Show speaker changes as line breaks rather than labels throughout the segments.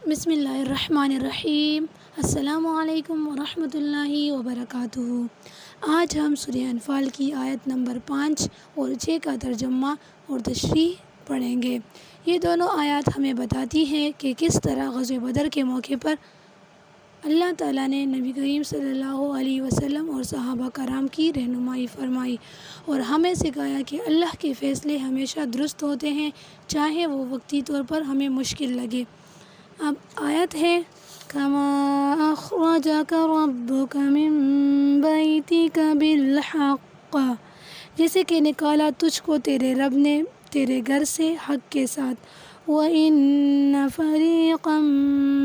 بسم اللہ الرحمن الرحیم۔ السلام علیکم ورحمۃ اللہ وبرکاتہ۔ آج ہم سورہ انفال کی آیت نمبر 5 اور 6 کا ترجمہ اور تشریح پڑھیں گے۔ یہ دونوں آیات ہمیں بتاتی ہیں کہ کس طرح غزوہ بدر کے موقع پر اللہ تعالیٰ نے نبی کریم صلی اللہ علیہ وسلم اور صحابہ کرام کی رہنمائی فرمائی اور ہمیں سکھایا کہ اللہ کے فیصلے ہمیشہ درست ہوتے ہیں، چاہے وہ وقتی طور پر ہمیں مشکل لگے۔ اب آیت ہے کما اخرجک ربک من بیتک بالحق، جیسے کہ نکالا تجھ کو تیرے رب نے تیرے گھر سے حق کے ساتھ۔ وَإِنَّ فَرِيقًا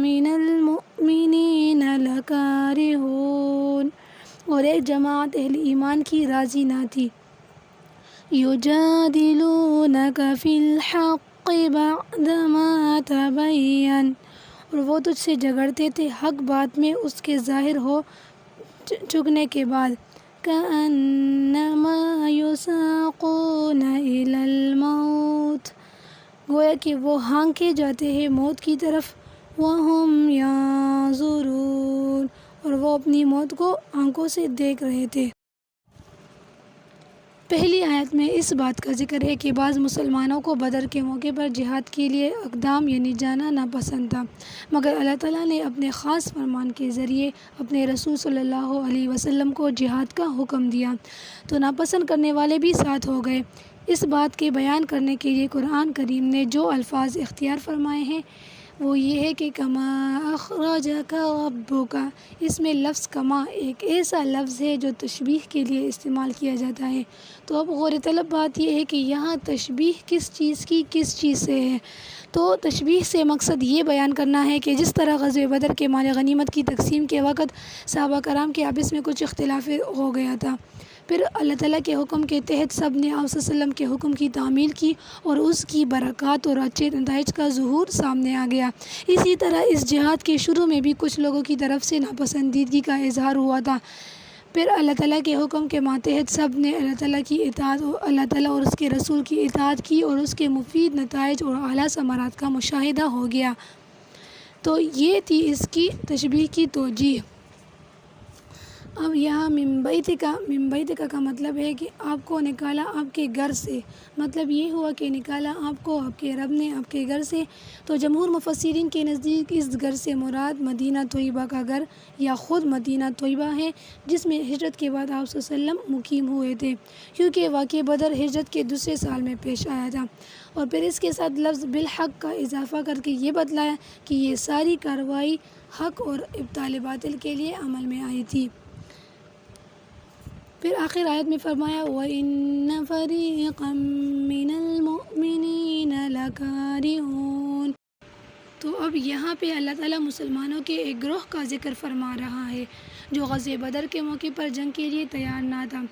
مِّنَ الْمُؤْمِنِينَ لَكَارِهُونَ، اور ایک جماعت اہل ایمان کی راضی نہ تھی۔ يُجَادِلُونَكَ فِي الْحَقِّ بَعْدَمَا تَبَيَّنَ، اور وہ تجھ سے جھگڑتے تھے حق بات میں اس کے ظاہر ہو چکنے کے بعد۔ كَأَنَّمَا يُسَاقُونَ إِلَى الْمَوْتِ، گویا کہ وہ ہانکے جاتے ہیں موت کی طرف۔ وَهُمْ يَنظُرُونَ، اور وہ اپنی موت کو آنکھوں سے دیکھ رہے تھے۔ پہلی آیت میں اس بات کا ذکر ہے کہ بعض مسلمانوں کو بدر کے موقع پر جہاد کے لیے اقدام یعنی جانا ناپسند تھا، مگر اللہ تعالیٰ نے اپنے خاص فرمان کے ذریعے اپنے رسول صلی اللہ علیہ وسلم کو جہاد کا حکم دیا تو ناپسند کرنے والے بھی ساتھ ہو گئے۔ اس بات کے بیان کرنے کے لیے قرآن کریم نے جو الفاظ اختیار فرمائے ہیں وہ یہ ہے کہ کما اخرجک ربک، اس میں لفظ کما ایک ایسا لفظ ہے جو تشبیہ کے لیے استعمال کیا جاتا ہے۔ تو اب غور طلب بات یہ ہے کہ یہاں تشبیہ کس چیز کی کس چیز سے ہے؟ تو تشبیہ سے مقصد یہ بیان کرنا ہے کہ جس طرح غزوہ بدر کے مال غنیمت کی تقسیم کے وقت صحابہ کرام کے آپس میں کچھ اختلاف ہو گیا تھا، پھر اللہ تعالیٰ کے حکم کے تحت سب نے آپ صلی اللہ علیہ وسلم کے حکم کی تعمیل کی اور اس کی برکات اور اچھے نتائج کا ظہور سامنے آ گیا۔ اسی طرح اس جہاد کے شروع میں بھی کچھ لوگوں کی طرف سے ناپسندیدگی کا اظہار ہوا تھا، پھر اللہ تعالیٰ کے حکم کے ماتحت سب نے اللہ تعالیٰ کی اطاعت اللہ تعالیٰ اور اس کے رسول کی اطاعت کی اور اس کے مفید نتائج اور اعلیٰ ثمرات کا مشاہدہ ہو گیا۔ تو یہ تھی اس کی تشبیہ کی توجیہ۔ اب یہاں من بیتک کا مطلب ہے کہ آپ کو نکالا آپ کے گھر سے، مطلب یہ ہوا کہ نکالا آپ کو آپ کے رب نے آپ کے گھر سے۔ تو جمہور مفسرین کے نزدیک اس گھر سے مراد مدینہ طیبہ کا گھر یا خود مدینہ طیبہ ہے، جس میں ہجرت کے بعد آپ صلی اللہ علیہ وسلم مقیم ہوئے تھے، کیونکہ واقع بدر ہجرت کے دوسرے سال میں پیش آیا تھا۔ اور پھر اس کے ساتھ لفظ بالحق کا اضافہ کر کے یہ بتلایا کہ یہ ساری کارروائی حق اور ابطال باطل کے لیے عمل میں آئی تھی۔ پھر آخر آیت میں فرمایا وَإِنَّ فَرِيقًا مِّنَ الْمُؤْمِنِينَ لَكَارِهُونَ، تو اب یہاں پہ اللہ تعالیٰ مسلمانوں کے ایک گروہ کا ذکر فرما رہا ہے جو غزوہ بدر کے موقع پر جنگ کے لیے تیار نہ تھا۔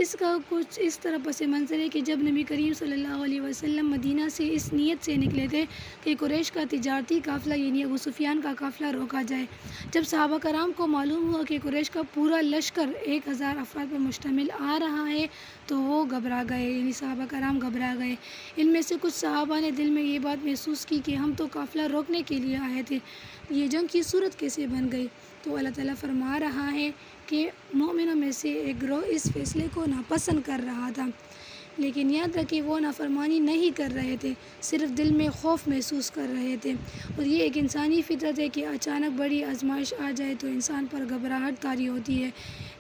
اس کا کچھ اس طرح پس منظر ہے کہ جب نبی کریم صلی اللہ علیہ وسلم مدینہ سے اس نیت سے نکلے تھے کہ قریش کا تجارتی قافلہ یعنی ابو سفیان کا قافلہ روکا جائے، جب صحابہ کرام کو معلوم ہوا کہ قریش کا پورا لشکر 1000 افراد پر مشتمل آ رہا ہے تو وہ گھبرا گئے، یعنی صحابہ کرام گھبرا گئے۔ ان میں سے کچھ صحابہ نے دل میں یہ بات محسوس کی کہ ہم تو قافلہ روکنے کے لیے آئے تھے، یہ جنگ کی صورت کیسے بن گئی؟ تو اللہ تعالیٰ فرما رہا ہے کہ مومنوں میں سے ایک گروہ اس فیصلے کو ناپسند کر رہا تھا، لیکن یاد رکھیں وہ نافرمانی نہیں کر رہے تھے، صرف دل میں خوف محسوس کر رہے تھے۔ اور یہ ایک انسانی فطرت ہے کہ اچانک بڑی آزمائش آ جائے تو انسان پر گھبراہٹ طاری ہوتی ہے،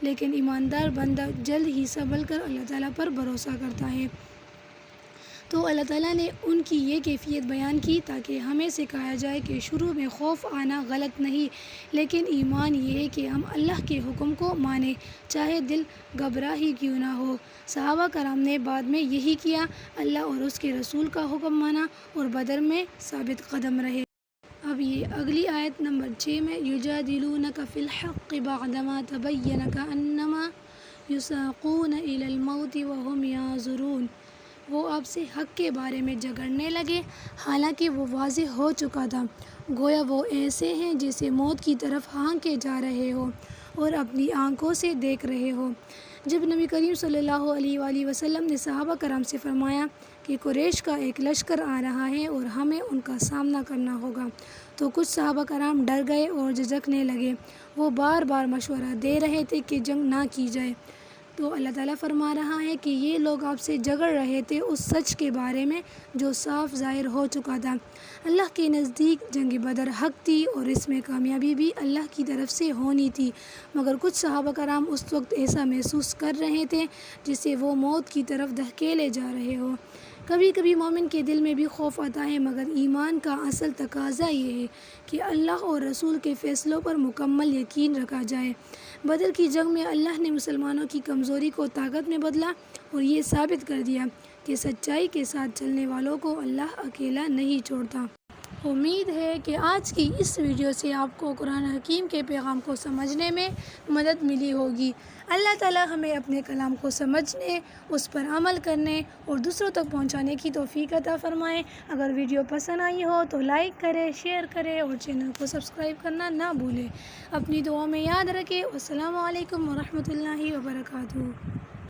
لیکن ایماندار بندہ جلد ہی سنبھل کر اللہ تعالیٰ پر بھروسہ کرتا ہے۔ تو اللہ تعالیٰ نے ان کی یہ کیفیت بیان کی تاکہ ہمیں سکھایا جائے کہ شروع میں خوف آنا غلط نہیں، لیکن ایمان یہ ہے کہ ہم اللہ کے حکم کو مانیں چاہے دل گھبرا ہی کیوں نہ ہو۔ صحابہ کرام نے بعد میں یہی کیا، اللہ اور اس کے رسول کا حکم مانا اور بدر میں ثابت قدم رہے۔ اب یہ اگلی آیت نمبر 6 میں یجادلونک فی الحق بعدما تبین کأنما یساقون الی الموت وہم ینظرون، وہ آپ سے حق کے بارے میں جھگڑنے لگے حالانکہ وہ واضح ہو چکا تھا، گویا وہ ایسے ہیں جیسے موت کی طرف ہانکے جا رہے ہو اور اپنی آنکھوں سے دیکھ رہے ہو۔ جب نبی کریم صلی اللہ علیہ وآلہ وسلم نے صحابہ کرام سے فرمایا کہ قریش کا ایک لشکر آ رہا ہے اور ہمیں ان کا سامنا کرنا ہوگا، تو کچھ صحابہ کرام ڈر گئے اور جھجکنے لگے۔ وہ بار بار مشورہ دے رہے تھے کہ جنگ نہ کی جائے۔ تو اللہ تعالیٰ فرما رہا ہے کہ یہ لوگ آپ سے جھگڑ رہے تھے اس سچ کے بارے میں جو صاف ظاہر ہو چکا تھا۔ اللہ کے نزدیک جنگ بدر حق تھی اور اس میں کامیابی بھی اللہ کی طرف سے ہونی تھی، مگر کچھ صحابہ کرام اس وقت ایسا محسوس کر رہے تھے جسے وہ موت کی طرف دھکیلے جا رہے ہو۔ کبھی کبھی مومن کے دل میں بھی خوف آتا ہے، مگر ایمان کا اصل تقاضا یہ ہے کہ اللہ اور رسول کے فیصلوں پر مکمل یقین رکھا جائے۔ بدر کی جنگ میں اللہ نے مسلمانوں کی کمزوری کو طاقت میں بدلا اور یہ ثابت کر دیا کہ سچائی کے ساتھ چلنے والوں کو اللہ اکیلا نہیں چھوڑتا۔ امید ہے کہ آج کی اس ویڈیو سے آپ کو قرآن حکیم کے پیغام کو سمجھنے میں مدد ملی ہوگی۔ اللہ تعالیٰ ہمیں اپنے کلام کو سمجھنے، اس پر عمل کرنے اور دوسروں تک پہنچانے کی توفیق عطا فرمائے۔ اگر ویڈیو پسند آئی ہو تو لائک کریں، شیئر کریں اور چینل کو سبسکرائب کرنا نہ بھولیں۔ اپنی دعاؤں میں یاد رکھیں۔ السلام علیکم ورحمۃ اللہ وبرکاتہ۔